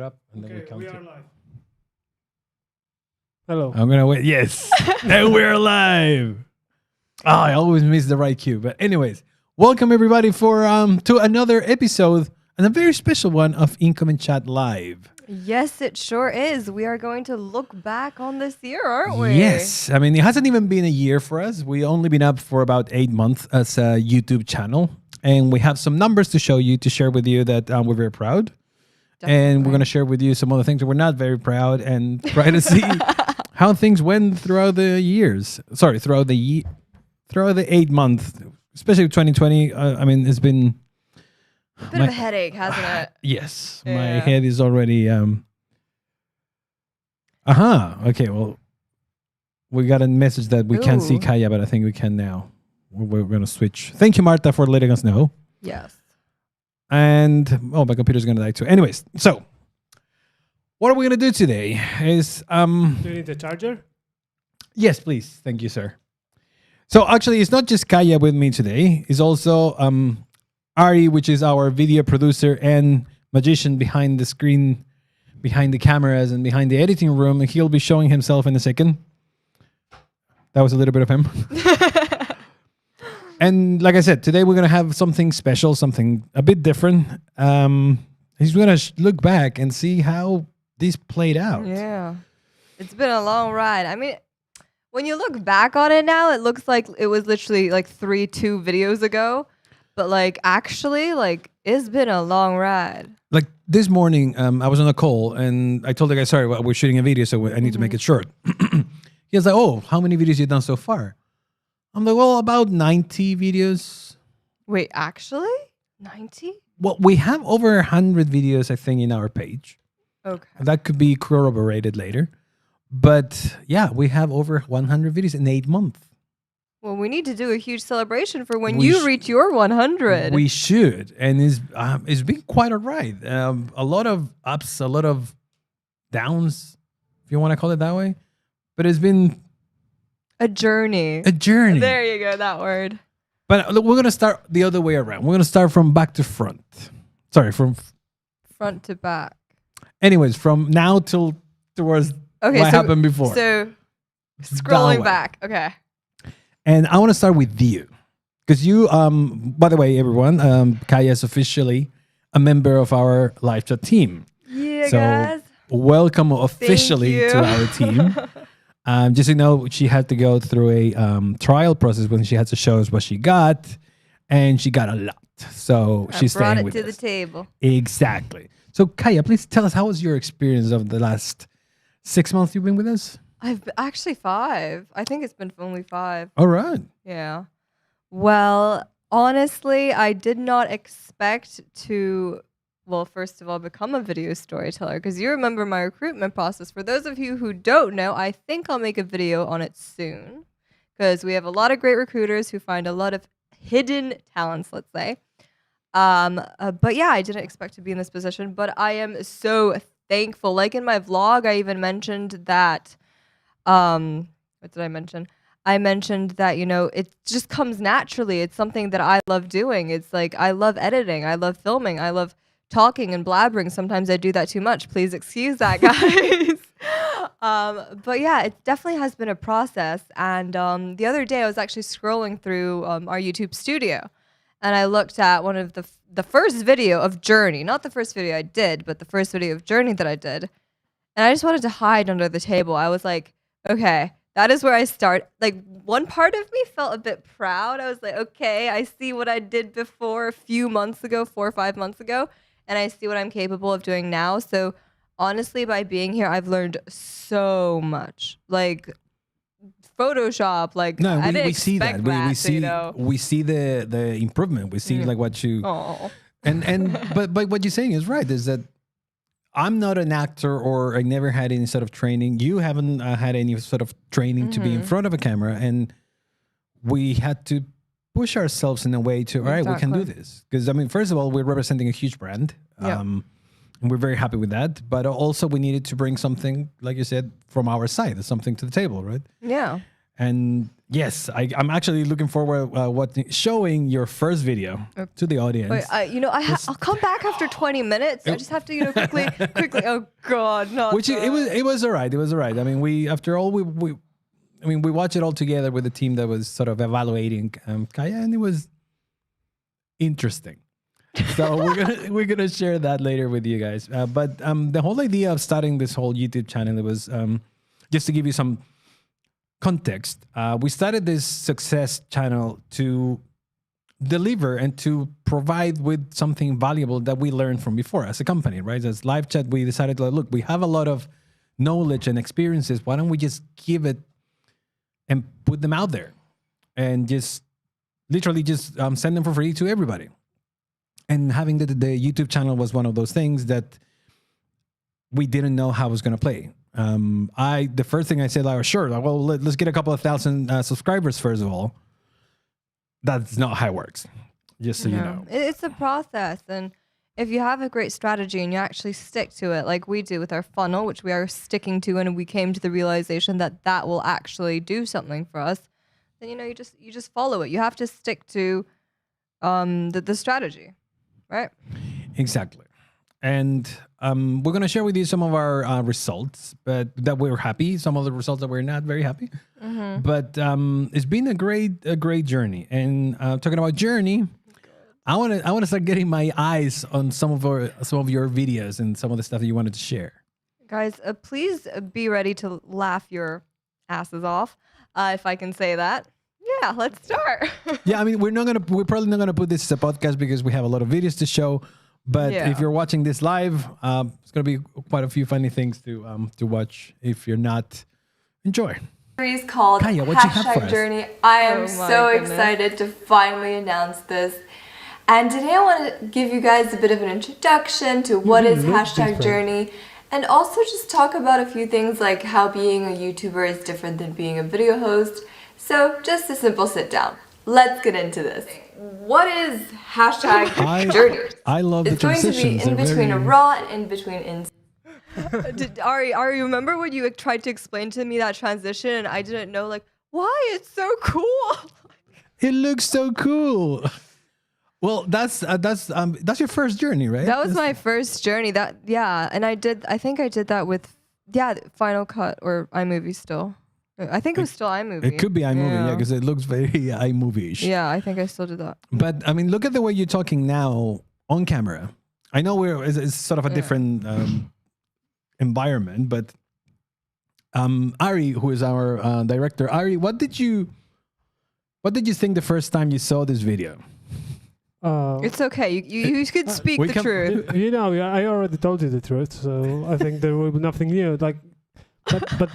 up and then we count we are it. live. Hello. I'm gonna wait. Yes, and we're live. I always miss the right cue. But anyways, welcome everybody for to another episode and a very special one of Income and Chat Live. Yes, it sure is. We are going to look back on this year, aren't we? Yes, I mean it hasn't even been a year for us. We only been up for about 8 months as a YouTube channel, and we have some numbers to show you to share with you that we're very proud. Definitely. And we're going to share with you some other things that we're not very proud and try to see how things went throughout the years. Sorry, throughout the 8 months, especially 2020. I mean, it's been A bit of a headache, hasn't it? yes, my Yeah. head is already. Okay, well, we got a message that we can't see Ooh. Kaia, but I think we can now. We're going to switch. Thank you, Marta, for letting us know. Yes. And my computer's gonna die too. Anyways, so what are we gonna do today? Is Do you need the charger? yes, please, thank you, sir. So actually, it's not just Kaia with me today. It's also Ari, which is our video producer and magician behind the screen, behind the cameras, and behind the editing room. And he'll be showing himself in a second. That was a little bit of him. And like I said, today we're going to have something special, something a bit different. He's going to look back and see how this played out. Yeah. It's been a long ride. I mean, when you look back on it now, it looks like it was literally like 2 videos ago. But like actually, like it's been a long ride. Like this morning, I was on a call and I told the guy, sorry, we're shooting a video, so I need to make it short. He was like, oh, how many videos you done so far? I'm like, well, about 90 videos. Wait, actually? 90? Well, we have over 100 videos, I think, in our page. Okay. That could be corroborated later. But yeah, we have over 100 videos in 8 months. Well, we need to do a huge celebration for when We you reach your 100. We should. And it's been quite a ride. A lot of ups, a lot of downs, if you want to call it that way. But it's been A journey. a journey. There you go, that word. But look, we're going to start the other way around. We're going to start from back to front. Sorry, from... Front to back. Anyways, from now till towards Okay, what so, happened before. So, That scrolling way. back. Okay. And I want to start with you. Because you, by the way, everyone, Kaia is officially a member of our live chat team. Yeah, So, guys. welcome officially you. to our team. Just so you know, she had to go through a trial process when she had to show us what she got. And she got a lot. So I she's brought staying it with to us. the table. Exactly. So Kaia, please tell us, how was your experience of the last 6 months you've been with us? Actually 5. I think it's been only 5. All right. Yeah. Well, honestly, I did not expect to, well, first of all, become a video storyteller, because you remember my recruitment process. For those of you who don't know, I think I'll make a video on it soon, because we have a lot of great recruiters who find a lot of hidden talents, let's say. But yeah, I didn't expect to be in this position, but I am so thankful. Like in my vlog, I even mentioned that, what did I mention? I mentioned that, you know, it just comes naturally. It's something that I love doing. It's like, I love editing. I love filming. I love talking and blabbering. Sometimes I do that too much. Please excuse that, guys. But yeah, it definitely has been a process. And the other day I was actually scrolling through our YouTube studio, and I looked at one of the first video of Journey, not the first video I did, but the first video of Journey that I did. And I just wanted to hide under the table. I was like, okay, that is where I start. Like, one part of me felt a bit proud. I was like, okay, I see what I did before a few months ago, 4 or 5 months ago, and I see what I'm capable of doing now. So honestly, by being here, I've learned so much. Like Photoshop, like No, I we didn't see that. expect We see you know. we see the improvement. We see like what you Oh, but what you're saying is right. Is that I'm not an actor, or I never had any sort of training. You haven't had any sort of training to be in front of a camera, and we had to push ourselves in a way to, all right, we can do this. Because I mean, first of all, we're representing a huge brand. Yeah. And we're very happy with that. But also we needed to bring something, like you said, from our side, something to the table, right? yeah. And yes, I'm actually looking forward showing your first video to the audience. Wait, I'll come back after 20 minutes. I just have to, quickly. Oh God, not Which that. it was all right. It was all right. I mean, we watched it all together with the team that was sort of evaluating Kaia, and it was interesting. So we're gonna share that later with you guys. But the whole idea of starting this whole YouTube channel, it was just to give you some context. We started this success channel to deliver and to provide with something valuable that we learned from before as a company, right? As live chat, we decided to look, we have a lot of knowledge and experiences. Why don't we just give it and put them out there and just literally just send them for free to everybody? And having the YouTube channel was one of those things that we didn't know how it was going to play. The first thing I said, sure, well, let's get a couple of thousand subscribers first of all. That's not how it works. Just so you know, it's a process, and if you have a great strategy and you actually stick to it, like we do with our funnel, which we are sticking to, and we came to the realization that will actually do something for us, then you just follow it. You have to stick to the strategy, right? Exactly. And we're going to share with you some of our results, but that we're happy. Some of the results that we're not very happy. Mm-hmm. But it's been a great journey. And talking about journey, I want to start getting my eyes on some of your videos and some of the stuff that you wanted to share. Guys, please be ready to laugh your asses off, if I can say that. Yeah, let's start. Yeah, I mean, we're probably not gonna put this as a podcast because we have a lot of videos to show. But if you're watching this live, it's gonna be quite a few funny things to watch. If you're not, enjoy. Series called Kaia, what you have for us? Journey. I am so excited to finally announce this. And today I want to give you guys a bit of an introduction to what is #Journey, and also just talk about a few things like how being a YouTuber is different than being a video host. So just a simple sit down. Let's get into this. What is #Journey? I love the transitions. It's going to be in between a raw and in between Ari, remember when you tried to explain to me that transition and I didn't know, like, why? It's so cool. It looks so cool. Well, that's your first journey, right? That was my first journey. And I think I did that with Final Cut or iMovie still. I think it was still iMovie. It could be iMovie, because it looks very iMovie-ish. Yeah, I think I still did that. But I mean, look at the way you're talking now on camera. I know it's sort of a different environment, but Ari, who is our director, Ari, what did you think the first time you saw this video? It's okay. You could speak the truth. I already told you the truth, so I think there will be nothing new. Like, but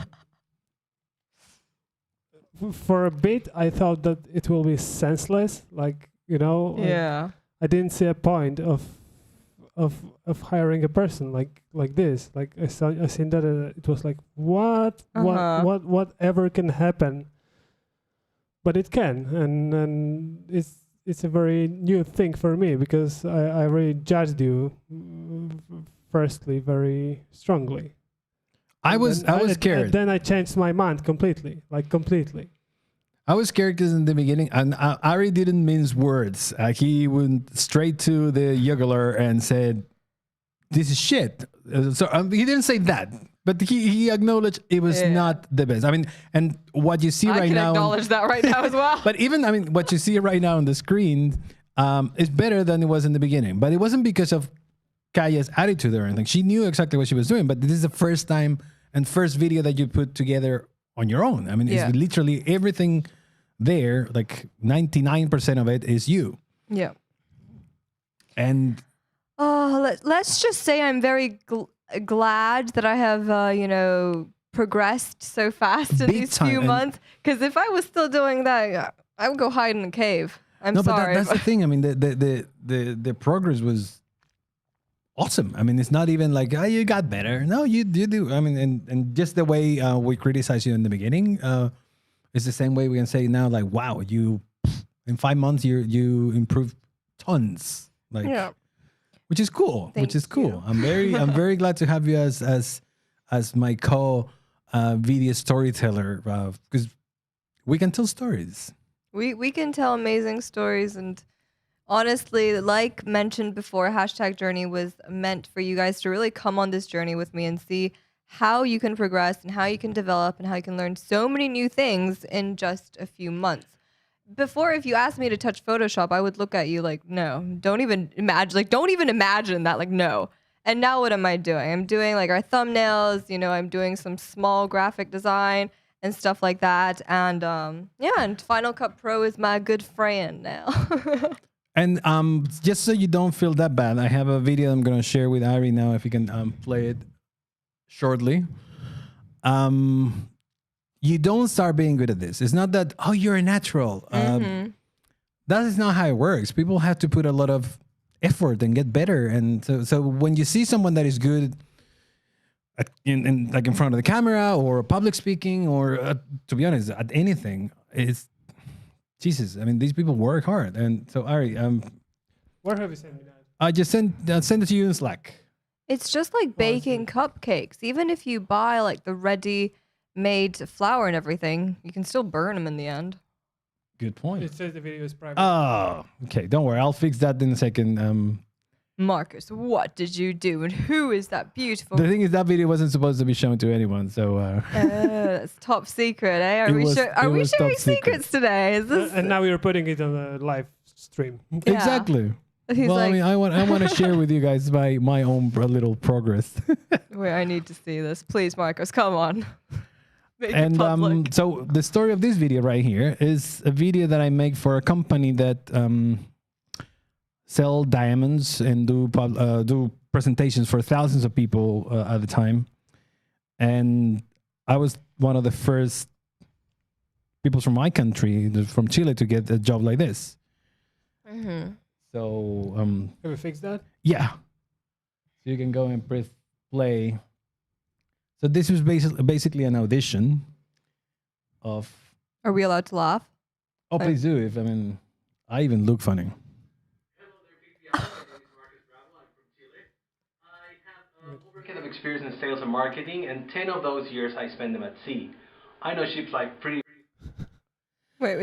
for a bit, I thought that it will be senseless. Like, Yeah. I didn't see a point of hiring a person like this. Like I seen that it was like whatever can happen, but it can, and it's a very new thing for me because I really judged you firstly very strongly. I was scared. Then I changed my mind completely. I was scared because in the beginning, and Ari didn't mince words. He went straight to the jugular and said, "This is shit." So he didn't say that, but he acknowledged it was not the best. I mean, and what you see right now, I can acknowledge that right now as well. But even, I mean, what you see right now on the screen is better than it was in the beginning. But it wasn't because of Kaia's attitude or anything. She knew exactly what she was doing, but this is the first time and first video that you put together on your own. I mean, it's literally everything there, like 99% of it is you. Yeah. And let's just say I'm very glad that I have, progressed so fast in these few months. Because if I was still doing that, I would go hide in a cave. I'm sorry. But that's the thing. I mean, the progress was awesome. I mean, it's not even like, you got better. No, you do. I mean, and just the way we criticize you in the beginning, it's the same way we can say now, like, wow, you in 5 months you improved tons. Like, which is cool. Thank you. I'm very glad to have you as my video storyteller, because we can tell stories. We can tell amazing stories, and honestly, like mentioned before, hashtag journey was meant for you guys to really come on this journey with me and see how you can progress and how you can develop and how you can learn so many new things in just a few months. Before, if you asked me to touch Photoshop, I would look at you like, no, don't even imagine, that, like, no. And now what am I doing? I'm doing like our thumbnails, I'm doing some small graphic design and stuff like that. And and Final Cut Pro is my good friend now. And just so you don't feel that bad, I have a video I'm going to share with Ari now, if you can play it shortly. You don't start being good at this. It's not that, oh, you're a natural. That is not how it works. People have to put a lot of effort and get better. And so when you see someone that is good in front of the camera or public speaking or to be honest, at anything, it's Jesus. I mean, these people work hard. And so Ari, where have you sent me that? I just send it to you in Slack. It's just like baking cupcakes. Even if you buy like the ready-made flour and everything, you can still burn them in the end. Good point. It says the video is private. Oh, okay. Don't worry. I'll fix that in a second. Marcus, what did you do? And who is that beautiful? The thing is, that video wasn't supposed to be shown to anyone. So that's top secret, eh? Are we sharing secrets today? Is this? And now we are putting it on a live stream. Yeah. Exactly. He's well, like, I mean, I want to share with you guys my own little progress. Wait, I need to see this, please, Marcus. Come on. Make it And public. so the story of this video right here is a video that I make for a company that sell diamonds and do presentations for thousands of people at a time. And I was one of the first people from my country, from Chile, to get a job like this. So Have we fixed that? yeah, so you can go and press play. So this was basically an audition of. Are we allowed to laugh? Oh, please do. I even look funny. Over a decade of experience in sales and marketing, and 10 of those years I spent them at sea. I know ships like pretty. Wait,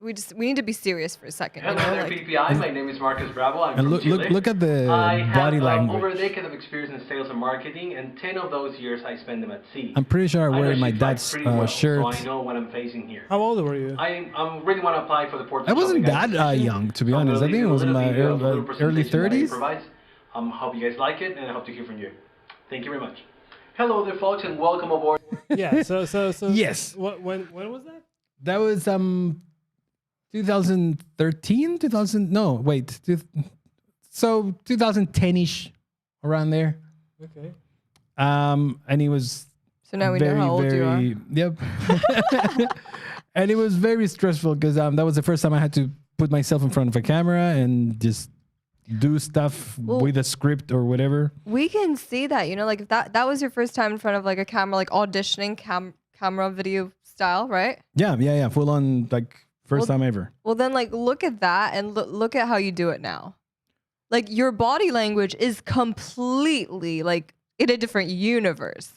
we need to be serious for a second. Hello there, PPI. My name is Marcus Bravo. I'm And from Chile. look at the I have body language. over a decade of experience in sales and marketing, and 10 of those years I spent them at sea. I'm pretty sure I'm I know wearing my ships like dad's pretty well, shirt. so I know what I'm facing here. How old were you? I really want to apply for the port. I wasn't that young, to be honest. I think it was in my early 30s. Hope you guys like it, and I hope to hear from you. Thank you very much. Hello there, folks, and welcome aboard. Yeah. So. Yes. When was that? That was 2013, 2000. No, wait. So 2010ish, around there. Okay. And he was. So now we know how old you are. Yep. And it was very stressful because that was the first time I had to put myself in front of a camera and just do stuff with a script or whatever. We can see that, like if that was your first time in front of like a camera, like auditioning camera video style, right? Yeah. Full on, like first time ever. Well, then like look at that and look at how you do it now. Like your body language is completely like in a different universe,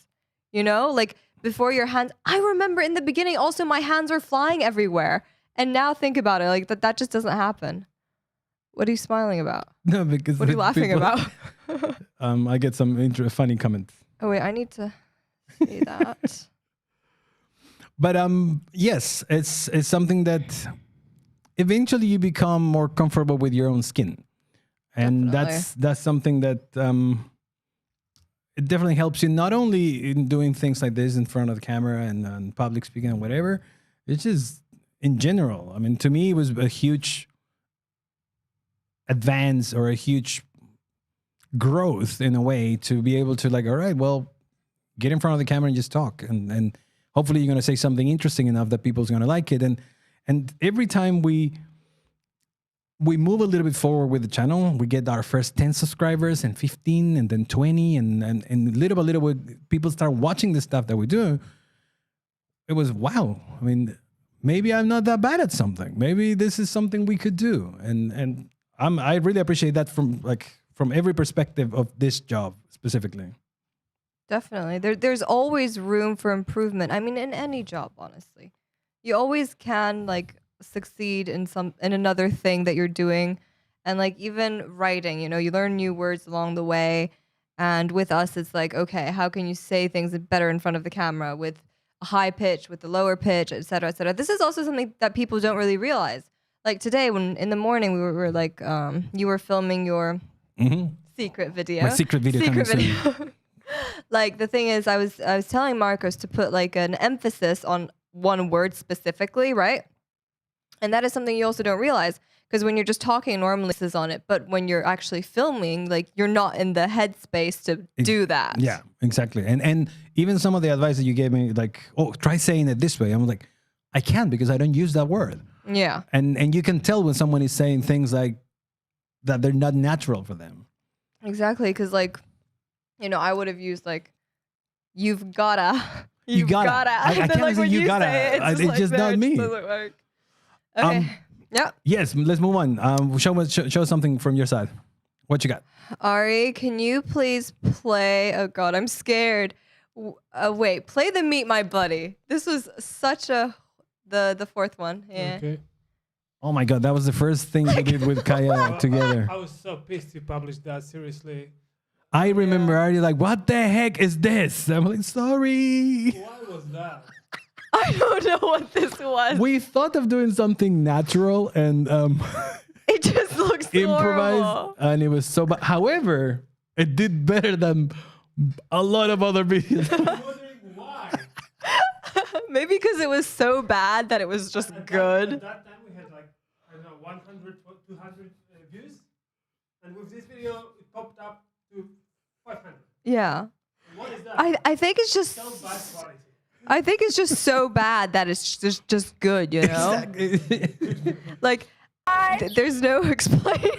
like before your hands. I remember in the beginning also my hands were flying everywhere. And now think about it, like that just doesn't happen. What are you smiling about? No, because what are you laughing about? I get some funny comments. Oh wait, I need to see that. But yes, it's something that eventually you become more comfortable with your own skin, and that's something that it definitely helps you not only in doing things like this in front of the camera and public speaking and whatever. It's just in general. I mean, to me, it was a huge advance or a huge growth in a way to be able to like, all right, well, get in front of the camera and just talk, and hopefully you're going to say something interesting enough that people's going to like it. And every time we move a little bit forward with the channel, we get our first 10 subscribers and 15 and then 20 and little by little people start watching the stuff that we do. It was wow. I mean, maybe I'm not that bad at something. Maybe this is something we could do. And I really appreciate that from every perspective of this job specifically. Definitely. There's always room for improvement. I mean, in any job, honestly. you always can like succeed in another thing that you're doing. And like even writing, you know, you learn new words along the way. And with us, it's like, okay, how can you say things better in front of the camera with a high pitch, with the lower pitch, et cetera, et cetera. This is also something that people don't really realize. Like today, when in the morning we were like, you were filming your secret video. My secret video. Secret video. Like the thing is, I was telling Marcos to put like an emphasis on one word specifically, right? And that is something you also don't realize. Because when you're just talking normally, this is on it. But when you're actually filming, like you're not in the headspace to do that. Yeah, exactly. And even some of the advice that you gave me, like, oh, try saying it this way. I'm like, I can't because I don't use that word. Yeah. And you can tell when someone is saying things like that they're not natural for them. Exactly. Because like, you know, I would have used like, you've gotta. You gotta. I can't like, say you gotta. It's just not me. Doesn't work. Okay. Yeah. Yes, let's move on. Show something from your side. What you got? Ari, can you please play? Oh God, I'm scared. Wait, play the Meet My Buddy. This was such the fourth one. Yeah. Okay. Oh my God, that was the first thing we did with Kaia together. I was so pissed you published that. Seriously. I remember Ari like, what the heck is this? I'm like, sorry. Why was that? I don't know what this was. We thought of doing something natural and it just looks improvised, horrible. and it was so bad. However, it did better than a lot of other videos. I'm wondering why. Maybe because it was so bad that it was just good. At that time we had like, I don't know, 100, 200 views. And with this video, it popped up to 500. Yeah. What is that? I think it's just So bad quality. I think it's just so bad that it's just good, you know? Exactly. Like there's no explaining.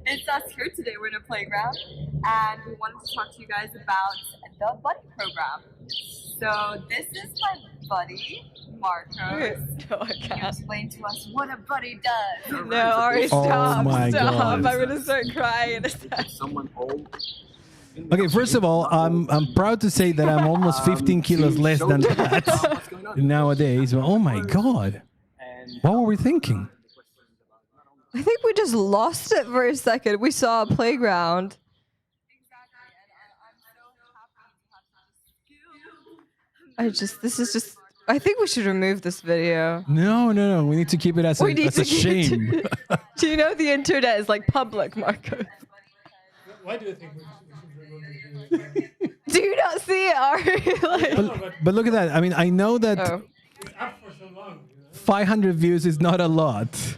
It's us here today. We're in a playground, and we wanted to talk to you guys about the buddy program. So this is my buddy, Marcos. No, I Can you can't. explain to us what a buddy does? No, Ari, Oh stop, my stop. God. I'm gonna start crying in a second. Someone old. Okay, first of all, I'm proud to say that I'm almost 15 kilos less than that nowadays. Oh my God. What were we thinking? I think we just lost it for a second. We saw a playground. I think we should remove this video. No. We need to keep it as We need a to keep it- shame. Do you know the internet is like public, Marcos? Why do you think we should remove this video? Do you not see it, Ari? Like, But look at that. I mean, I know that oh. It's up for so long. You know? 500 views is not a lot.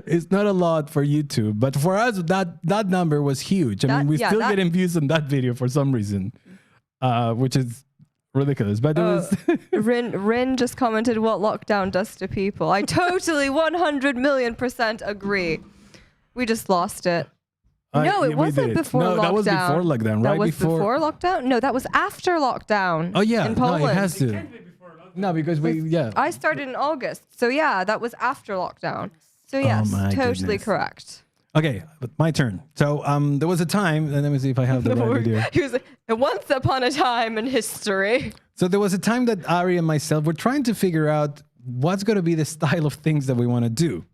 It's not a lot for YouTube, but for us, that number was huge. I mean, we're still getting views on that video for some reason, which is ridiculous. But it was. Rin just commented what lockdown does to people. I totally 100,000,000% agree. We just lost it. No, it wasn't before lockdown. No, that was before lockdown, right? That was before lockdown? No, that was after lockdown. Oh yeah, in Poland. no, it has to. Can't be before lockdown. No, because I started in August. So yeah, that was after lockdown. So yes, my totally goodness. correct. Okay, but my turn. So there was a time, and let me see if I have the right video. He was like, once upon a time in history. So there was a time that Ari and myself were trying to figure out what's going to be the style of things that we want to do.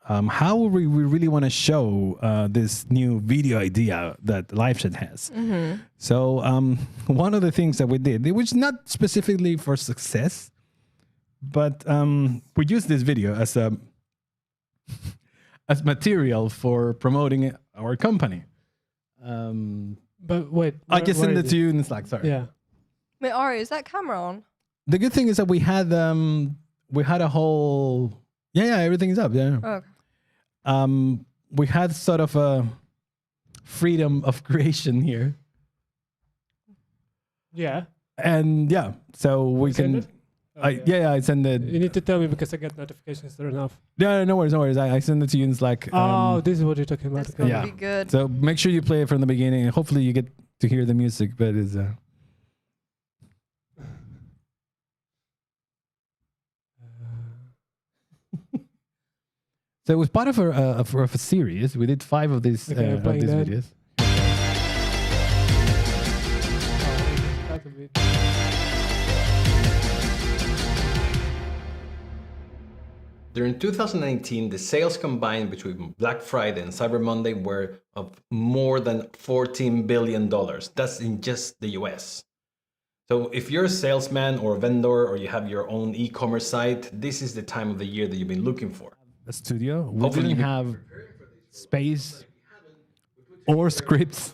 How we really want to show this new video idea that LiveChat has. Mm-hmm. So one of the things that we did, which is not specifically for success, but we used this video as as material for promoting our company. But wait. I just where sent it is to you in Slack. Sorry. Yeah. Wait, Ari, is that camera on? The good thing is that we had a whole everything is up. Yeah. Oh, okay. We had sort of a freedom of creation here. Yeah. And yeah, so we Send can. it? Okay. I send it. You need to tell me because I get notifications turn off. Yeah, no worries. I send it to you in Slack. Oh, this is what you're talking about. This Okay. would Yeah. be good. So make sure you play it from the beginning, and hopefully you get to hear the music. But it's so it was part of a series. We did 5 of these Okay, I'm of playing these that. videos. That's a bit. During 2019, the sales combined between Black Friday and Cyber Monday were of more than $14 billion. That's in just the US. So if you're a salesman or a vendor or you have your own e-commerce site, this is the time of the year that you've been looking for. A studio. We Hopefully didn't you- have space or scripts.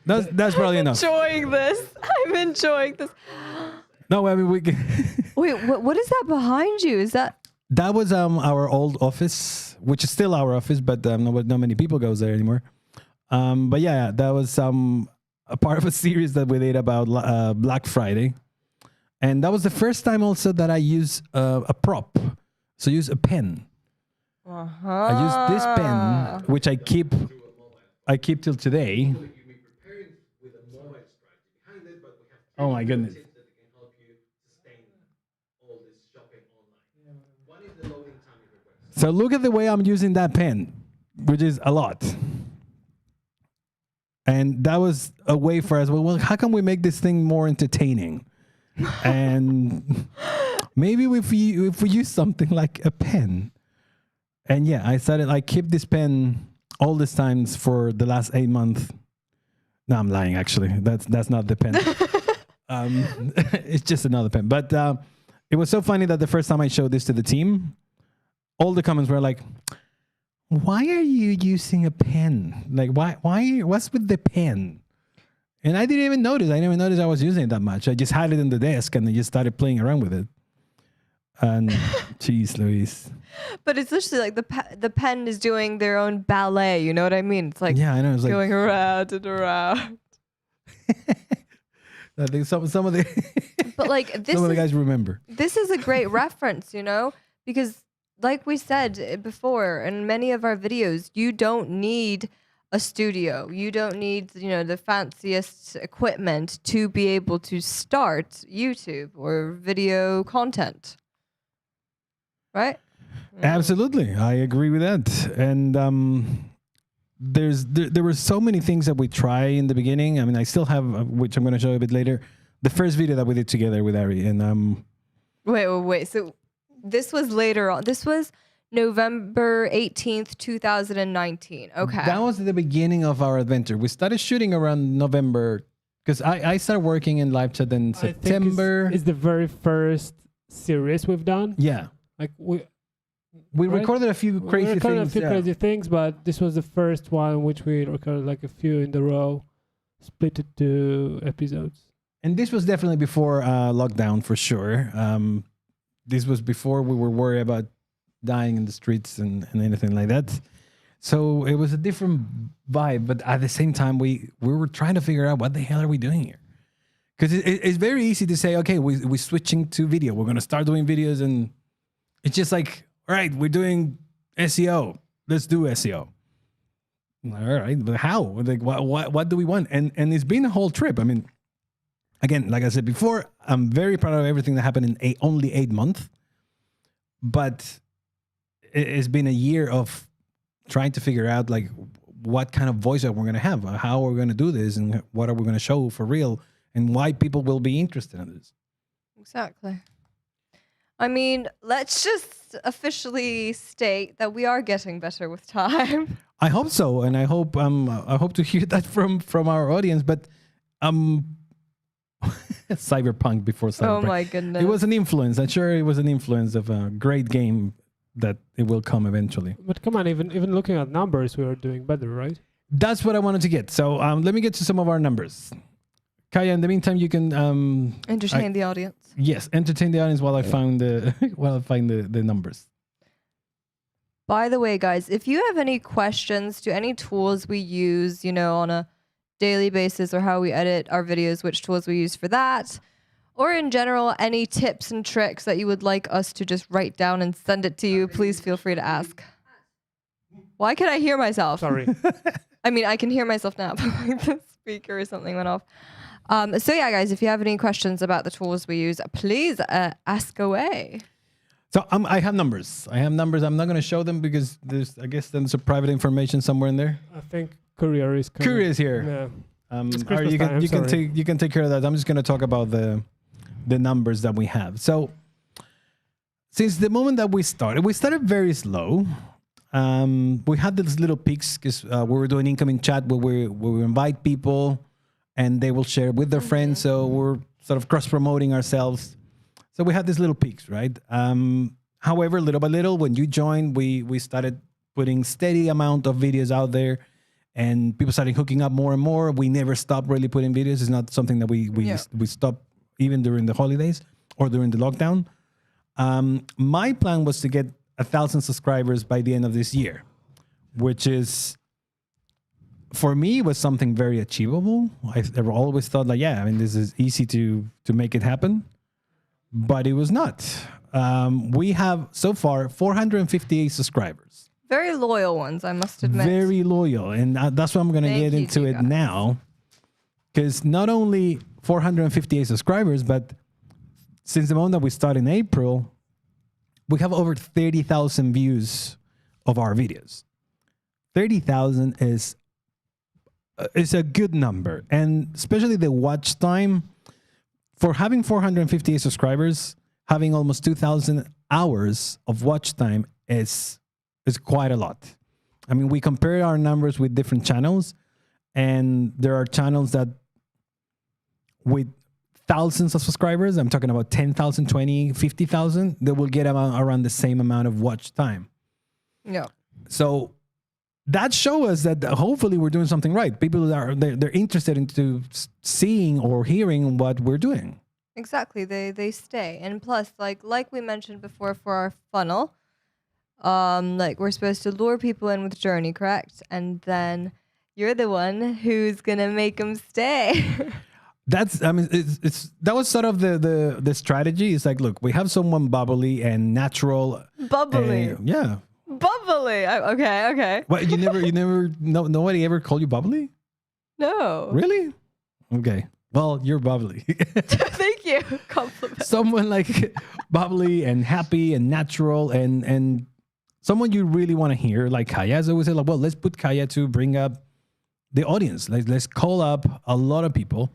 That's probably enough. Enjoying this. I'm enjoying this. No, I mean we can. Wait, what is that behind you? Is that That was our old office, which is still our office, but not many people goes there anymore. But yeah, that was a part of a series that we did about Black Friday, and that was the first time also that I used a prop. So use a pen. I use this pen, which I keep till today. Oh my goodness. So look at the way I'm using that pen, which is a lot. And that was a way for us, well, how can we make this thing more entertaining? And maybe if we use something like a pen. And yeah, I started, I keep this pen all these times for the last 8 months. No, I'm lying, actually. That's not the pen. It's just another pen. But it was so funny that the first time I showed this to the team, all the comments were like, why are you using a pen? Like, what's with the pen? And I didn't even notice. I didn't even notice I was using it that much. I just had it in the desk and I just started playing around with it. And jeez, Luis. But it's literally like the pen is doing their own ballet. You know what I mean? It's like, yeah, I know. It's like going around and around. I think some of the But like this some of the guys remember. This is a great reference, you know, because like we said before in many of our videos, you don't need a studio. You don't need, the fanciest equipment to be able to start YouTube or video content. Right? Absolutely. I agree with that. And there were so many things that we try in the beginning. I mean, I still have, which I'm going to show you a bit later, the first video that we did together with Ari. And Wait. So this was later on. This was November 18th, 2019. Okay. that was the beginning of our adventure. We started shooting around November because I started working in live chat in September. I think it's the very first series we've done. Yeah. Like we right? recorded a few crazy we recorded things. a few crazy things, but this was the first one which we recorded like a few in the row, split it to episodes. And this was definitely before lockdown for sure. This was before we were worried about dying in the streets and anything like that. So it was a different vibe, but at the same time, we were trying to figure out what the hell are we doing here? Because it's very easy to say, okay, we're switching to video. We're going to start doing videos, and it's just like, all right, we're doing SEO. Let's do SEO. All right, but how? Like, what do we want? And it's been a whole trip. I mean, again, like I said before, I'm very proud of everything that happened in only 8 months. But it's been a year of trying to figure out like what kind of voice we're going to have, how we're going to do this, and what are we going to show for real, and why people will be interested in this. Exactly. I mean, let's just officially state that we are getting better with time. I hope so, and I hope to hear that from our audience. But Cyberpunk before Cyberpunk. Oh my goodness. It was an influence. I'm sure it was an influence of a great game that it will come eventually. But come on, even looking at numbers, we are doing better, right? That's what I wanted to get. So let me get to some of our numbers. Kaia, in the meantime, you can entertain the audience. Yes, entertain the audience while I find the numbers. By the way, guys, if you have any questions to any tools we use, on a daily basis, or how we edit our videos, which tools we use for that, or in general, any tips and tricks that you would like us to just write down and send it to you, please feel free to ask. Why can I hear myself? Sorry. I mean, I can hear myself now, but like the speaker or something went off. So yeah, guys, if you have any questions about the tools we use, please ask away. So I have numbers. I'm not going to show them because there's some private information somewhere in there. I think Courier is coming. Courier is here. Yeah. It's Ari, Christmas time, sorry. you can take care of that. I'm just going to talk about the numbers that we have. So since the moment that we started very slow. We had these little peaks because we were doing incoming chat where we invite people and they will share with their friends. So we're sort of cross promoting ourselves. So we had these little peaks, right? However, little by little, when you joined, we started putting steady amount of videos out there, and people started hooking up more and more. We never stopped really putting videos. It's not something that we stopped even during the holidays or during the lockdown. My plan was to get 1,000 subscribers by the end of this year, which is, for me, was something very achievable. I've always thought like, yeah, I mean, this is easy to make it happen, but it was not. We have so far 458 subscribers. Very loyal ones, I must admit. Very loyal. And that's what I'm going to get into it now. Because not only 458 subscribers, but since the moment that we started in April, we have over 30,000 views of our videos. 30,000 is a good number. And especially the watch time, for having 458 subscribers, having almost 2,000 hours of watch time is quite a lot. I mean, we compare our numbers with different channels, and there are channels that with thousands of subscribers, I'm talking about 10,000, 20, 50,000, they will get around the same amount of watch time. Yeah. So that shows us that hopefully we're doing something right. People they're interested into seeing or hearing what we're doing. Exactly. They stay. And plus, like we mentioned before for our funnel, like we're supposed to lure people in with journey, correct? And then you're the one who's gonna make them stay. That's, I mean, that was sort of the strategy. It's like, look, we have someone bubbly and natural. Bubbly. Yeah. Bubbly. Okay. What, nobody ever called you bubbly? No. Really? Okay. Well, you're bubbly. Thank you. Compliment. Someone like bubbly and happy and natural and someone you really want to hear, like Kaia. So we say, like, well, let's put Kaia to bring up the audience. Let's call up a lot of people.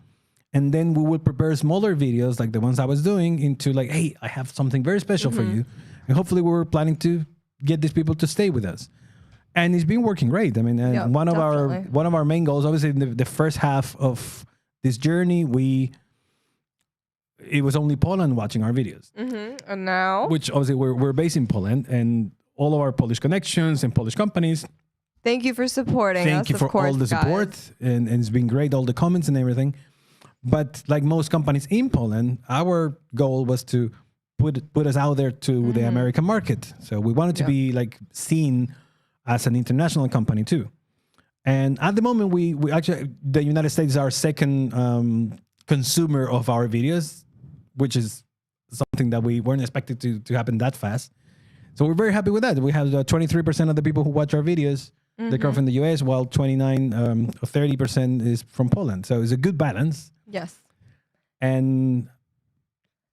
And then we will prepare smaller videos like the ones I was doing into like, hey, I have something very special for you. And hopefully we're planning to get these people to stay with us. And it's been working great. I mean, one of our main goals, obviously in the first half of this journey, it was only Poland watching our videos. And now? Which obviously we're based in Poland, and all of our Polish connections and Polish companies. Thank you for supporting us. Thank you for all the support. And it's been great, all the comments and everything. But like most companies in Poland, our goal was to put us out there to the American market. So we wanted to be like seen as an international company too. And at the moment, we actually, the United States is our second consumer of our videos, which is something that we weren't expected to happen that fast. So we're very happy with that. We have 23% of the people who watch our videos, they come from the US, while 29 or 30% is from Poland. So it's a good balance. Yes. And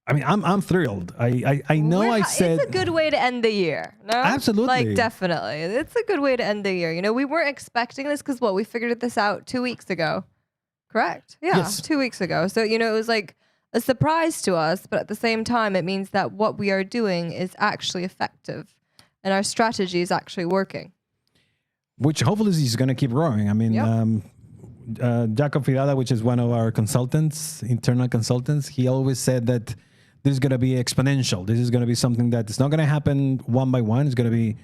I mean, I'm thrilled. I know I said it's a good way to end the year. No, absolutely, like definitely, it's a good way to end the year. You know, we weren't expecting this because we figured this out 2 weeks ago, correct? Yeah, yes. 2 weeks ago. So you know, it was like a surprise to us, but at the same time, it means that what we are doing is actually effective, and our strategy is actually working. Which hopefully is going to keep growing. I mean. Jacob Firada, which is one of our consultants, internal consultants, he always said that this is going to be exponential. This is going to be something that is not going to happen one by one. It's going to be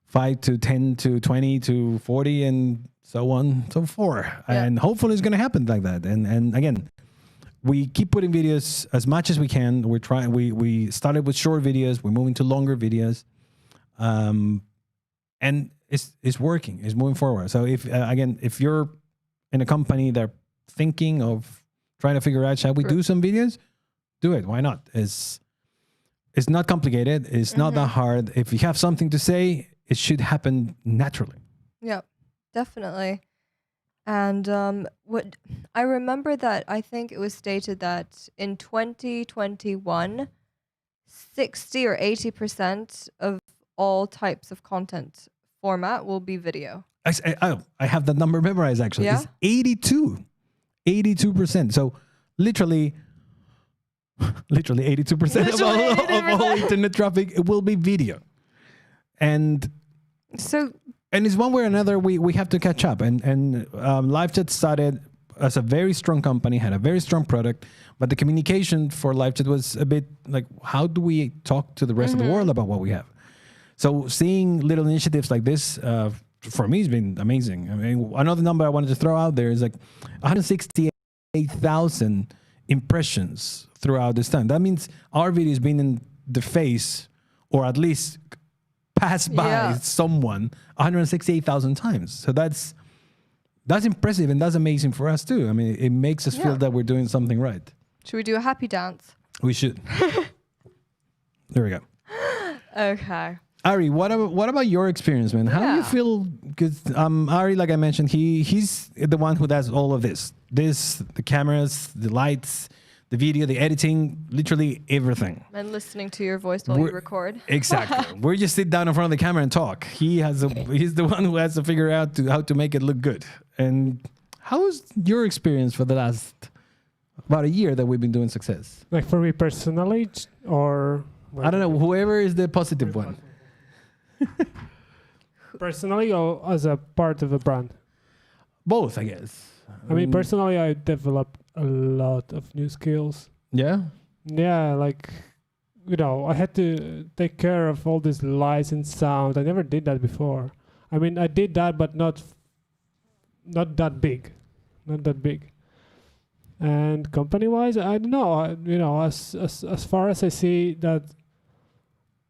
5 to 10 to 20 to 40 and so on, so forth. Yeah. And hopefully it's going to happen like that. And again, we keep putting videos as much as we can. We're trying. We started with short videos. We're moving to longer videos. And it's working. It's moving forward. So if you're in a company that are thinking of trying to figure out, shall we do some videos? Do it. Why not? It's not complicated. It's not that hard. If you have something to say, it should happen naturally. Yeah, definitely. And what I remember that I think it was stated that in 2021, 60 or 80% of all types of content format will be video. I have that number memorized, actually. Yeah? It's 82. 82%. So literally 82% of all internet traffic will be video. And it's one way or another we have to catch up. And live chat started as a very strong company, had a very strong product, but the communication for live chat was a bit like, how do we talk to the rest of the world about what we have? So seeing little initiatives like this, for me, has been amazing. I mean, another number I wanted to throw out there is like 168,000 impressions throughout this time. That means our video has been in the face, or at least passed by someone 168,000 times. So that's impressive, and that's amazing for us too. I mean, it makes us feel that we're doing something right. Should we do a happy dance? We should. There we go. Okay. Ari, what about your experience, man? How do you feel? Because Ari, like I mentioned, he's the one who does all of this, the cameras, the lights, the video, the editing, literally everything. And listening to your voice while you record. Exactly. We just sit down in front of the camera and talk. He's the one who has to figure out how to make it look good. And how was your experience for the last about a year that we've been doing Success? Like for me personally, or I don't know. Whoever is the positive one. Personally, or as a part of a brand? Both, I guess. I mean, personally, I developed a lot of new skills. Yeah? Yeah, like, I had to take care of all these lights and sound. I never did that before. I mean, I did that, but not that big. Not that big. And company-wise, I don't know. As far as I see that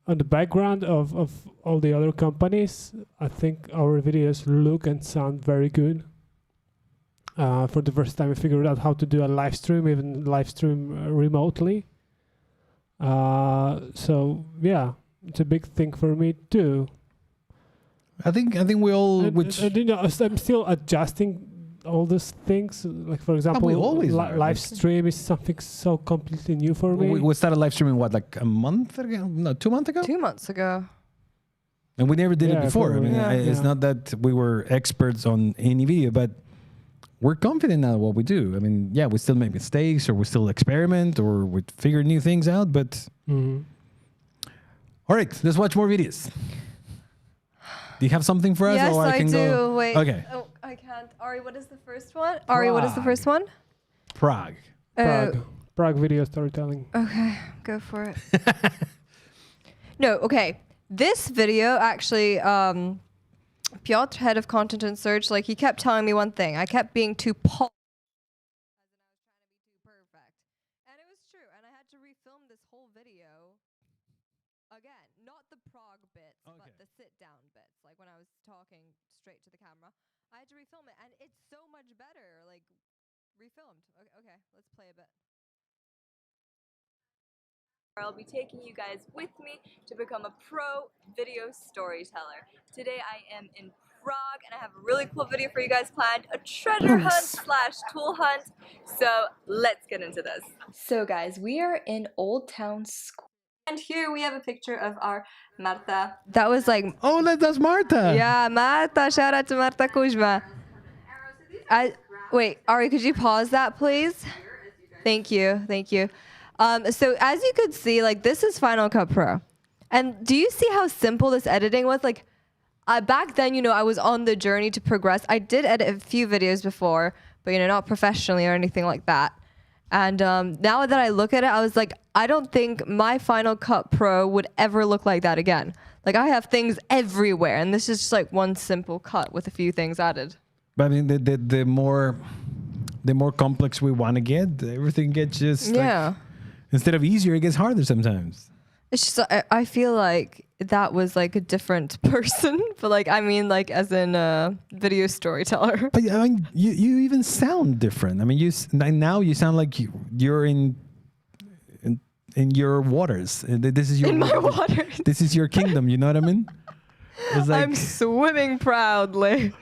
on the background of all the other companies, I think our videos look and sound very good. For the first time, I figured out how to do a live stream, even live stream remotely. So yeah, it's a big thing for me too. I think we all. I'm still adjusting all these things. Like for example, live stream is something so completely new for me. We started live streaming like a month ago? No, 2 months ago. 2 months ago. And we never did it before. Probably. I mean, it's not that we were experts on any video, but we're confident now in what we do. I mean, we still make mistakes, or we still experiment, or we figure new things out. But all right, let's watch more videos. Do you have something for us? Yes, or I can do. Go? Wait. Okay. Oh, I can't. Ari, what is the first one? Ari, what is the first one? Prague. Prague video storytelling. Okay, go for it. No, okay. This video actually, Piotr, head of content and search, like he kept telling me one thing. I kept being too polished. Perfect. And it was true. And I had to refilm this whole video again. Not the Prague bits, but the sit-down bits. Like when I was talking straight to the camera. I had to refilm it. And it's so much better. Like, refilmed. Okay, let's play a bit. I'll be taking you guys with me to become a pro video storyteller. Today I am in Prague and I have a really cool video for you guys planned, a treasure hunt / tool hunt. So let's get into this. So guys, we are in Old Town Square. And here we have a picture of our Marta. That was like... Oh, that's Marta. Yeah, Marta. Shout out to Marta Kuzma. Wait, Ari, could you pause that, please? Thank you. So as you could see, like this is Final Cut Pro. And do you see how simple this editing was? Like back then, I was on the journey to progress. I did edit a few videos before, but not professionally or anything like that. And now that I look at it, I was like, I don't think my Final Cut Pro would ever look like that again. Like I have things everywhere, and this is just like one simple cut with a few things added. But I mean, the more complex we want to get, everything gets just like, instead of easier, it gets harder sometimes. It's just I feel like that was like a different person, but like I mean like as in a video storyteller. But I mean, you even sound different. I mean, now you sound like you're in your waters. This is your in my waters. This is your kingdom. You know what I mean? It's like, I'm swimming proudly.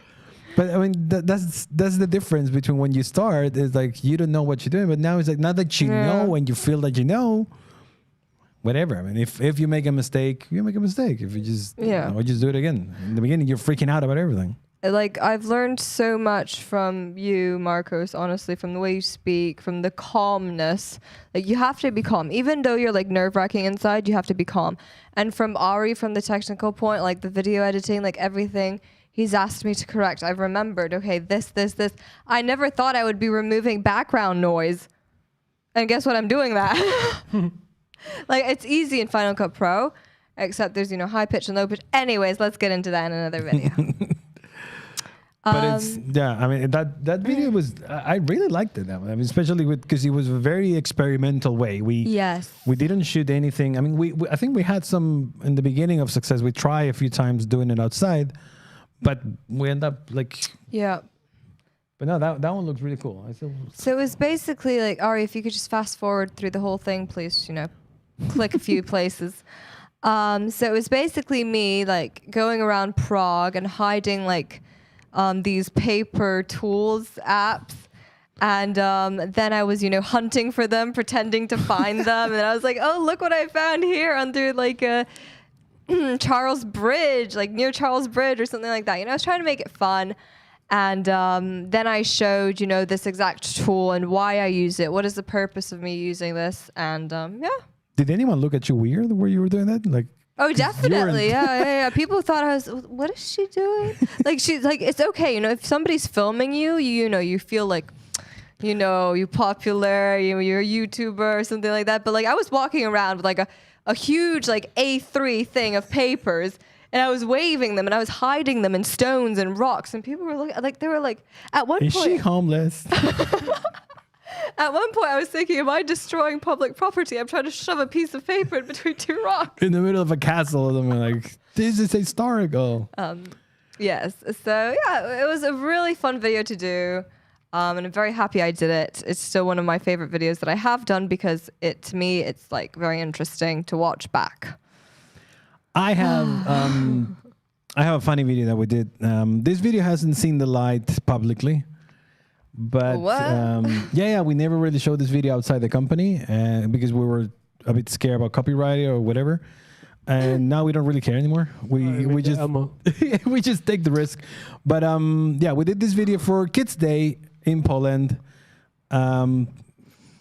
But I mean, that's the difference between when you start is like you don't know what you're doing, but now it's like now that you know and you feel that you know, whatever. I mean, if you make a mistake, you make a mistake. If you just just do it again. In the beginning, you're freaking out about everything. like I've learned so much from you, Marcos, honestly, from the way you speak, from the calmness. Like you have to be calm. Even though you're like nerve-wracking inside, you have to be calm. And from Ari, from the technical point, like the video editing, like everything he's asked me to correct, I've remembered, okay, this. I never thought I would be removing background noise. And guess what? I'm doing that. Like it's easy in Final Cut Pro, except there's, high pitch and low pitch. Anyways, let's get into that in another video. But it's I mean that video was I really liked it. I mean, especially because it was a very experimental way. We didn't shoot anything. I mean, we I think we had some in the beginning of success. We tried a few times doing it outside, but we end up like But no, that one looks really cool. So it was basically like, Ari, if you could just fast forward through the whole thing, please, click a few places. So it was basically me like going around Prague and hiding like these paper tools apps. And then I was, hunting for them, pretending to find them. And I was like, oh, look what I found here under like a Charles Bridge, like near Charles Bridge or something like that. I was trying to make it fun. And then I showed, this exact tool and why I use it. What is the purpose of me using this? And Did anyone look at you weird where you were doing that? Like, oh, definitely. Yeah. People thought I was, what is she doing? Like, she's like, it's okay. If somebody's filming you, you feel like, you're popular, you're a YouTuber or something like that. But like, I was walking around with like a huge like A3 thing of papers. And I was waving them, and I was hiding them in stones and rocks, and people were looking like they were like, at one point. Is she homeless? At one point, I was thinking, am I destroying public property? I'm trying to shove a piece of paper in between two rocks. In the middle of a castle, and I'm like, this is historical. Yes. So yeah, it was a really fun video to do, and I'm very happy I did it. It's still one of my favorite videos that I have done because to me, it's like very interesting to watch back. I have a funny video that we did. This video hasn't seen the light publicly, but we never really showed this video outside the company because we were a bit scared about copyright or whatever. And now we don't really care anymore. We just we just take the risk. But we did this video for Kids Day in Poland.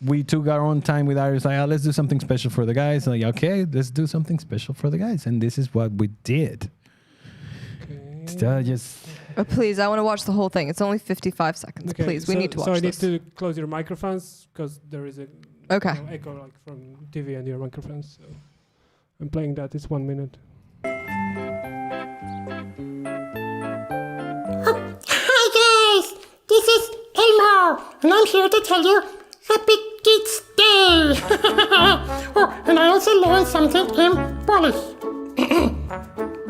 We took our own time with Iris, like, let's do something special for the guys. Like, okay, let's do something special for the guys. And this is what we did. Okay. Please, I want to watch the whole thing. It's only 55 seconds. Okay, please, we need to watch this. So I need to close your microphones because there is a echo like from TV and your microphones. So I'm playing that. It's 1 minute. Hi guys, this is Elmo, and I'm here to tell you Happy Kids Day! Oh, and I also learned something in Polish.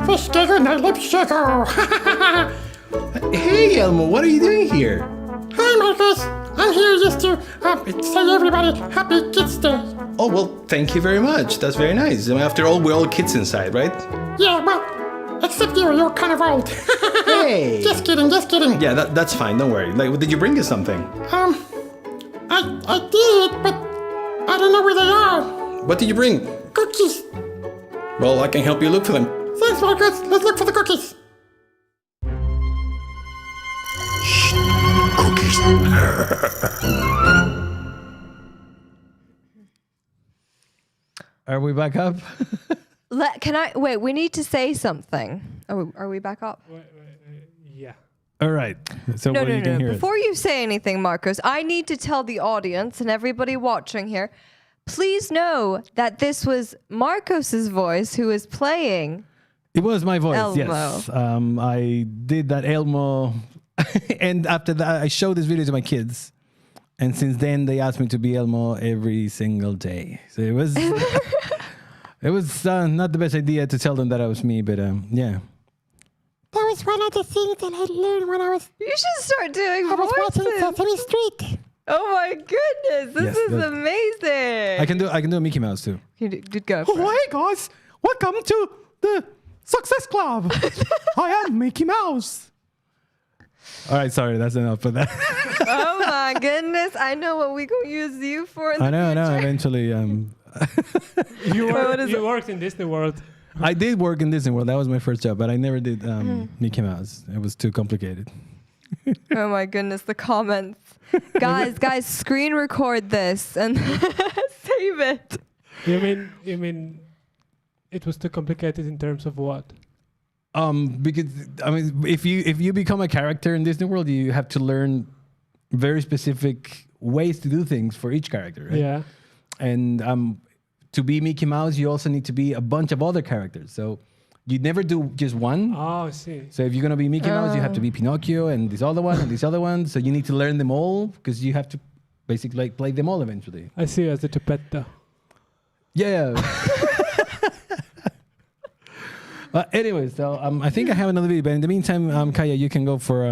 Wszystkiego najlepszego! Hey Elmo, what are you doing here? Hi Marcus, I'm here just to say everybody Happy Kids Day. Oh, well, thank you very much. That's very nice. I mean, after all, we're all kids inside, right? Yeah, well, except you're kind of old. Hey! Just kidding. Yeah, that's fine, don't worry. Like, did you bring us something? I did, but I don't know where they are. What did you bring? Cookies. Well, I can help you look for them. Thanks, Marcus. Let's look for the cookies. Shh, cookies. Are we back up? Wait, we need to say something. Are we back up? Yeah. All right. So No. Hear Before you say anything, Marcos, I need to tell the audience and everybody watching here, please know that this was Marcos's voice who was playing. It was my voice, Elmo. yes. I did that Elmo. And after that, I showed this video to my kids. And since then, they asked me to be Elmo every single day. So it was not the best idea to tell them that it was me, but yeah. That was one of the things that I learned when I was... You should start doing I was voices. watching Sesame Street. Oh my goodness, this is amazing. I can do a Mickey Mouse too. Good go. Oh, hey guys, welcome to the Success Club. I am Mickey Mouse. All right, sorry, that's enough for that. Oh my goodness, I know what we can use you for in the I know, future. eventually. You worked in Disney World. I did work in Disney World. That was my first job, but I never did Mickey Mouse. It was too complicated. Oh my goodness, the comments. Guys, screen record this and save it. You mean it was too complicated in terms of what? Because I mean, if you become a character in Disney World, you have to learn very specific ways to do things for each character. Right? Yeah. And to be Mickey Mouse, you also need to be a bunch of other characters. So you never do just one. Oh, I see. So if you're gonna be Mickey Mouse, you have to be Pinocchio and this other one and this other one. So you need to learn them all because you have to basically like play them all eventually. I see you as a Geppetto. Yeah. Anyway, so I think I have another video, but in the meantime, Kaia, you can go for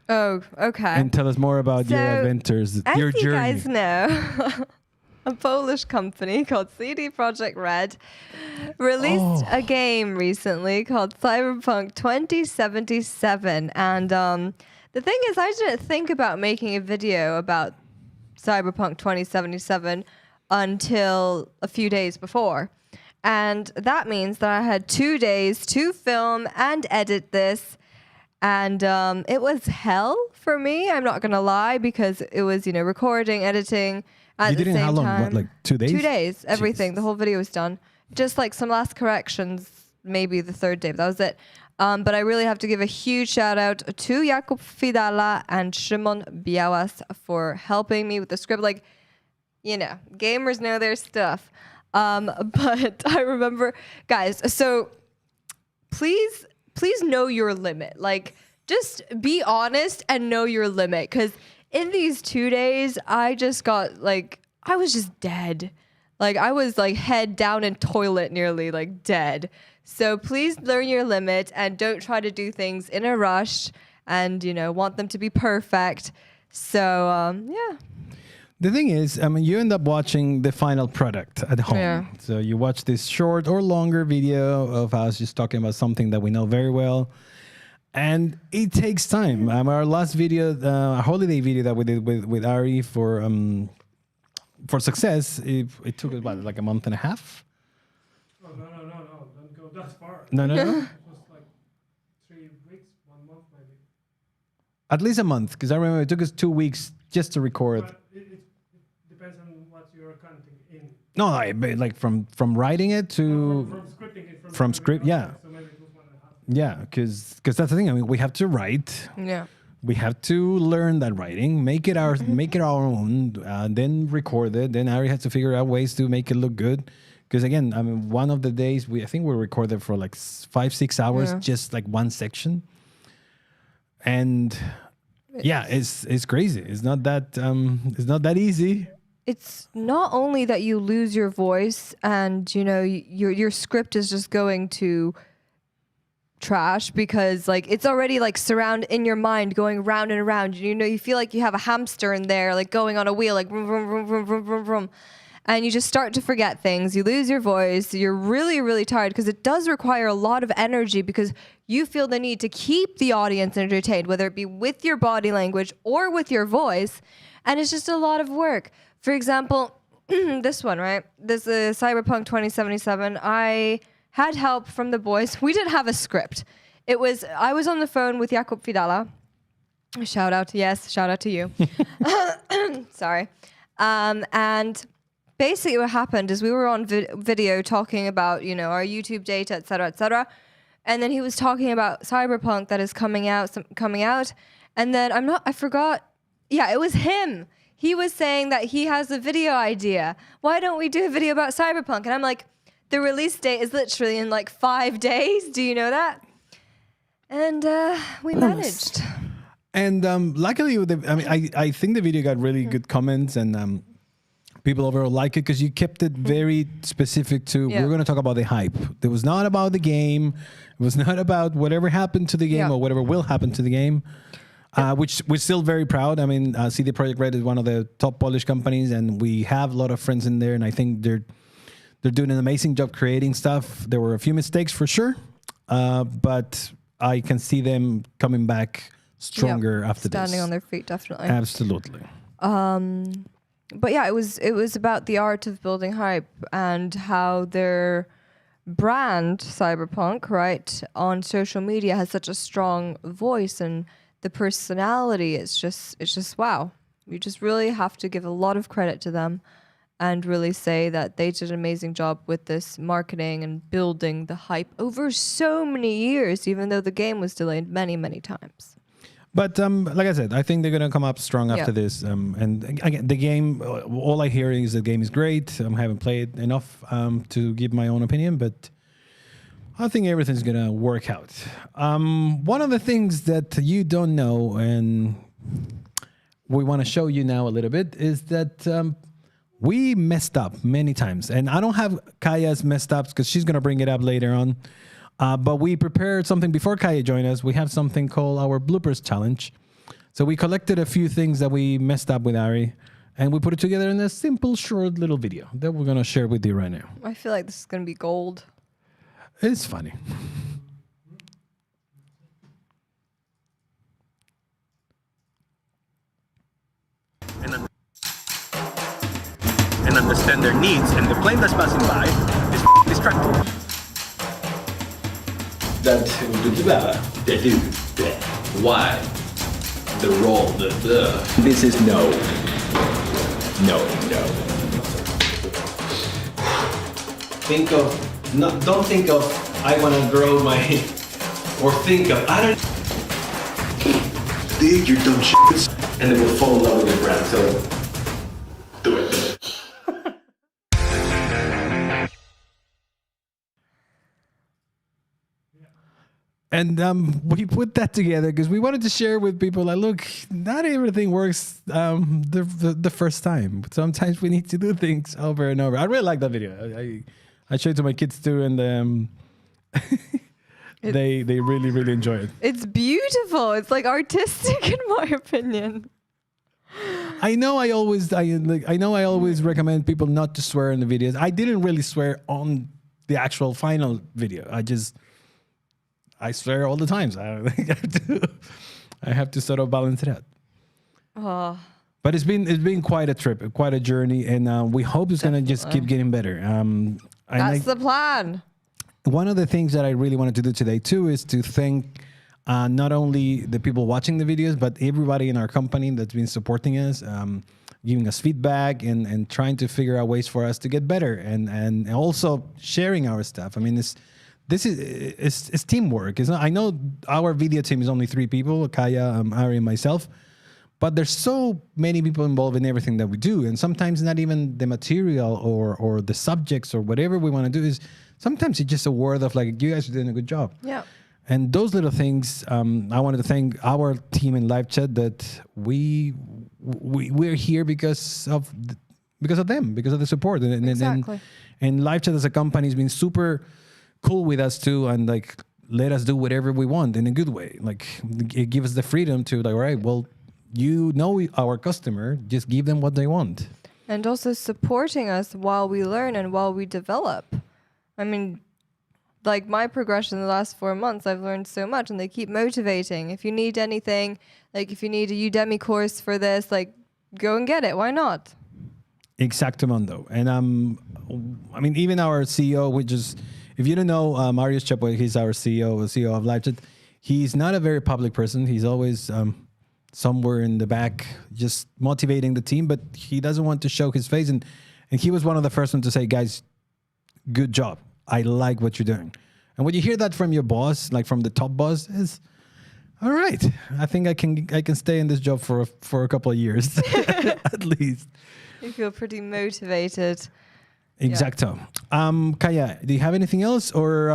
Oh, okay. and tell us more about your So, adventures, As your you journey. guys know, a Polish company called CD Projekt Red released a game recently called Cyberpunk 2077. And the thing is, I didn't think about making a video about Cyberpunk 2077 until a few days before. And that means that I had 2 days to film and edit this. And it was hell for me, I'm not going to lie, because it was, recording, editing at You the did it in same how long? time. What, like 2 days? 2 days, everything. Jesus. The whole video was done. Just like some last corrections, maybe the third day, but that was it. But I really have to give a huge shout out to Jakub Fidala and Szymon Białas for helping me with the script. Like, gamers know their stuff. But I remember, guys, so please know your limit. Like, just be honest and know your limit. Because in these 2 days, I just got, I was just dead. Like, I was, head down in toilet nearly, dead. So please learn your limit and don't try to do things in a rush and, want them to be perfect. So, yeah. The thing is, you end up watching the final product at home. Yeah. So you watch this short or longer video of us just talking about something that we know very well. And it takes time. Our last video, a holiday video that we did with Ari for success, it took about like a month and a half. Oh, no. Don't go that far. No. It was like 3 weeks, 1 month maybe. At least a month, because I remember it took us 2 weeks just to record. But it depends on what you're counting in. No, like from writing it to From scripting it. from script, yeah. So maybe it was 1.5. Yeah, because that's the thing. I mean, we have to write. Yeah. We have to learn that writing, make it our own, then record it. Then Ari has to figure out ways to make it look good. Because again, I mean, one of the days I think we recorded for like 5-6 hours, just like one section. And it's crazy. It's not that easy. It's not only that you lose your voice and your script is just going to trash because it's already surround in your mind going round and around. You feel like you have a hamster in there going on a wheel vroom, vroom, vroom, vroom, vroom, vroom, vroom. And you just start to forget things. You lose your voice. You're really, really tired because it does require a lot of energy because you feel the need to keep the audience entertained, whether it be with your body language or with your voice. And it's just a lot of work. For example, this one, right? This is Cyberpunk 2077. I had help from the boys. We didn't have a script. I was on the phone with Jakub Fidala. Shout out to you. Sorry. And basically what happened is we were on video talking about, our YouTube data, et cetera. And then he was talking about Cyberpunk that is coming out. And then I forgot. Yeah, it was him. He was saying that he has a video idea. Why don't we do a video about Cyberpunk? And I'm like, the release date is literally in 5 days. Do you know that? And we managed. And luckily, I think the video got really good comments and people overall like it because you kept it very specific to, we're going to talk about the hype. It was not about the game. It was not about whatever happened to the game or whatever will happen to the game, which we're still very proud. I mean, CD Projekt Red is one of the top Polish companies and we have a lot of friends in there and I think they're doing an amazing job creating stuff. There were a few mistakes for sure, but I can see them coming back stronger after this. Standing on their feet, definitely. Absolutely. But yeah, it was about the art of building hype and how they're brand Cyberpunk, right, on social media has such a strong voice, and the personality, it's just wow. You just really have to give a lot of credit to them and really say that they did an amazing job with this marketing and building the hype over so many years, even though the game was delayed many, many times. But like I said, I think they're going to come up strong after this. And again, the game, all I hear is the game is great. I haven't played enough to give my own opinion, but I think everything's going to work out. One of the things that you don't know, and we want to show you now a little bit, is that we messed up many times. And I don't have Kaia's messed ups because she's going to bring it up later on. But we prepared something before Kaia joined us. We have something called our bloopers challenge. So we collected a few things that we messed up with Ari, and we put it together in a simple, short little video that we're going to share with you right now. I feel like this is going to be gold. It's funny. And understand their needs, and the plane that's passing by is distracted. Why? The roll, This is no. Think of, don't think of, I want to grow my, or think of, I don't, dig your dumb shit, and it will fall in love with your brand, so do it. And we put that together because we wanted to share with people like, look, not everything works the first time. Sometimes we need to do things over and over. I really like that video. I showed it to my kids too, and they really, really enjoy it. It's beautiful. It's like artistic in my opinion. I know I always recommend people not to swear in the videos. I didn't really swear on the actual final video. I swear all the times. I have to sort of balance it out. Oh. But it's been quite a trip, quite a journey, and we hope it's going to just keep getting better. That's the plan. One of the things that I really wanted to do today too is to thank not only the people watching the videos, but everybody in our company that's been supporting us, giving us feedback, and trying to figure out ways for us to get better, and also sharing our stuff. I mean, this is teamwork. I know our video team is only 3 people, Kaia, Ari, and myself, but there's so many people involved in everything that we do, and sometimes not even the material or the subjects or whatever we want to do is. Sometimes it's just a word of like, you guys are doing a good job. Yeah. And those little things, I wanted to thank our team in live chat that we're here because of them, because of the support, Exactly. and live chat as a company has been super cool with us too, and like let us do whatever we want in a good way. Like it gives us the freedom to like, all right, well, our customer, just give them what they want. And also supporting us while we learn and while we develop. I mean, like my progression in the last 4 months, I've learned so much, and they keep motivating. If you need anything, like if you need a Udemy course for this, like go and get it. Why not? Exactamundo. And I mean, even our CEO, which is, if you don't know, Marius Chapoy, he's our CEO of LiveChat. He's not a very public person. He's always somewhere in the back, just motivating the team, but he doesn't want to show his face. And he was one of the first ones to say, guys, good job. I like what you're doing. And when you hear that from your boss, like from the top boss, is all right. I think I can stay in this job for a couple of years at least. You feel pretty motivated. Exacto. Kaia, do you have anything else or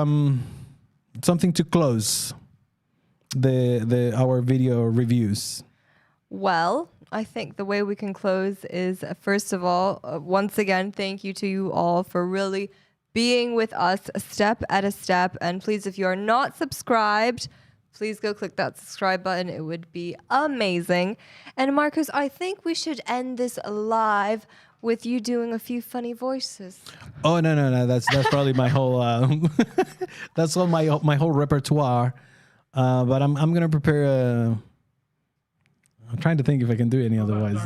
something to close our video reviews? Well, I think the way we can close is, first of all, once again, thank you to you all for really being with us a step at a step. And please, if you are not subscribed, please go click that subscribe button. It would be amazing. And Marcus, I think we should end this live with you doing a few funny voices. Oh no! That's probably my whole that's all my whole repertoire. But I'm gonna prepare. I'm trying to think if I can do any otherwise.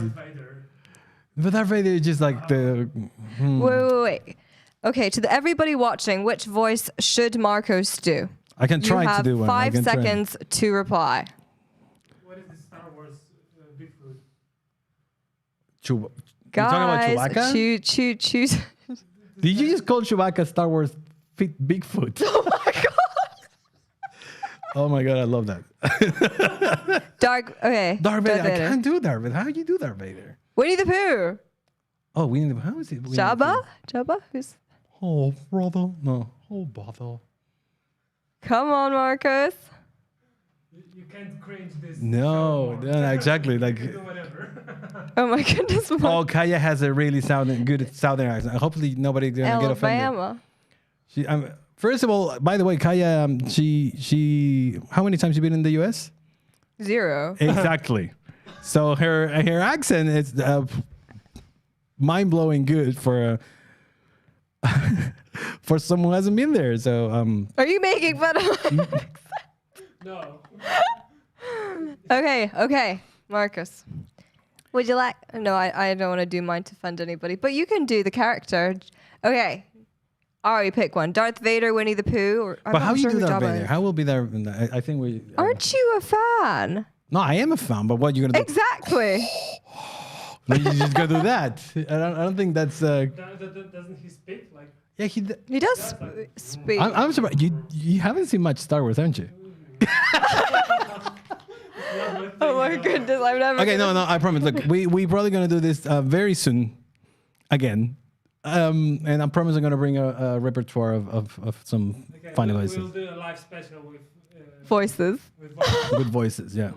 But Darth Vader is just like the. Wait. Okay, to everybody watching, which voice should Marcos do? I can try you to have do one. I 5 can try. seconds to reply. What is the Star Wars Bigfoot? You're talking about Guys, Chewbacca? choose. Did you just call Chewbacca Star Wars Bigfoot? Oh my god. Oh my god, I love that. Okay. Darth Vader. I can't do Darth Vader. How do you do Darth Vader? Winnie the Pooh. Oh, how is it? Winnie the Jabba? Pooh? Jabba? Who's? Oh, brother. No. Oh, bother. Come on, Marcos. You can't cringe this. No, exactly. Like, Do whatever. Oh my goodness. oh, Kaia has a really good southern accent. Hopefully, nobody's gonna get offended. Alabama. She, first of all, by the way, Kaia, she, how many times you been in the U.S.? 0. Exactly. So her accent is mind blowing good for for someone who hasn't been there. So Are you making fun of my No. Okay, Marcus. Would you like? No, I don't want to do mine to offend anybody, but you can do the character. Okay. Ari, pick one. Darth Vader, Winnie the Pooh. Or, but how you do Darth Vader? How will be there? I think we. Aren't you a fan? No, I am a fan, but what you gonna do? Exactly. No, you just gotta do that. I don't think that's. Doesn't he speak like? Yeah, He does speak. I'm surprised you haven't seen much Star Wars, haven't you? Oh my goodness, I've never. Okay, no, I promise. Look, we probably gonna do this very soon, again, and I promise I'm gonna bring a repertoire of some funny voices. We'll do a live special with Voices. Good voices, yeah.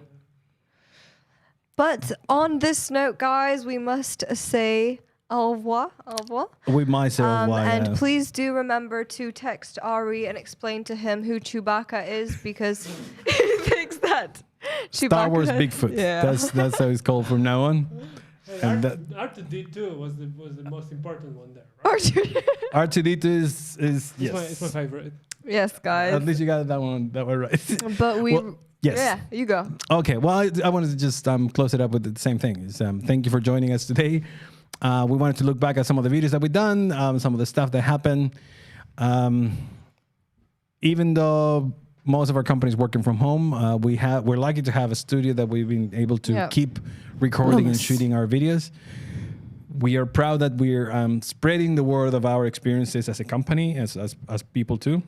But on this note, guys, we must say au revoir. Au revoir. We might say au revoir, And yeah. please do remember to text Ari and explain to him who Chewbacca is because he thinks that Chewbacca. Star Wars Bigfoot. Yeah. That's how it's called from now on. And R2D2 was the most important one there. Right? R2D2 is yes. It's my favorite. Yes, guys. At least you got that one right. But we. Well, yes. Yeah, you go. Okay. Well, I wanted to just close it up with the same thing. Thank you for joining us today. We wanted to look back at some of the videos that we've done, some of the stuff that happened. Even though most of our companies working from home, we're lucky to have a studio that we've been able to keep recording and shooting our videos. We are proud that we're spreading the word of our experiences as a company, as people too.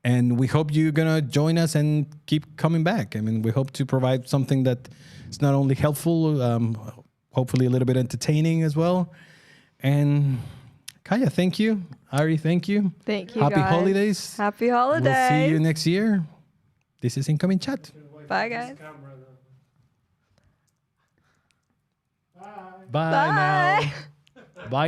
And we hope you're gonna join us and keep coming back. I mean, we hope to provide something that is not only helpful, hopefully a little bit entertaining as well. And Kaia, thank you. Ari, thank you. Thank you. Happy guys. holidays. Happy holidays. We'll see you next year. This is Incoming Chat. Bye, guys. Bye now. Bye.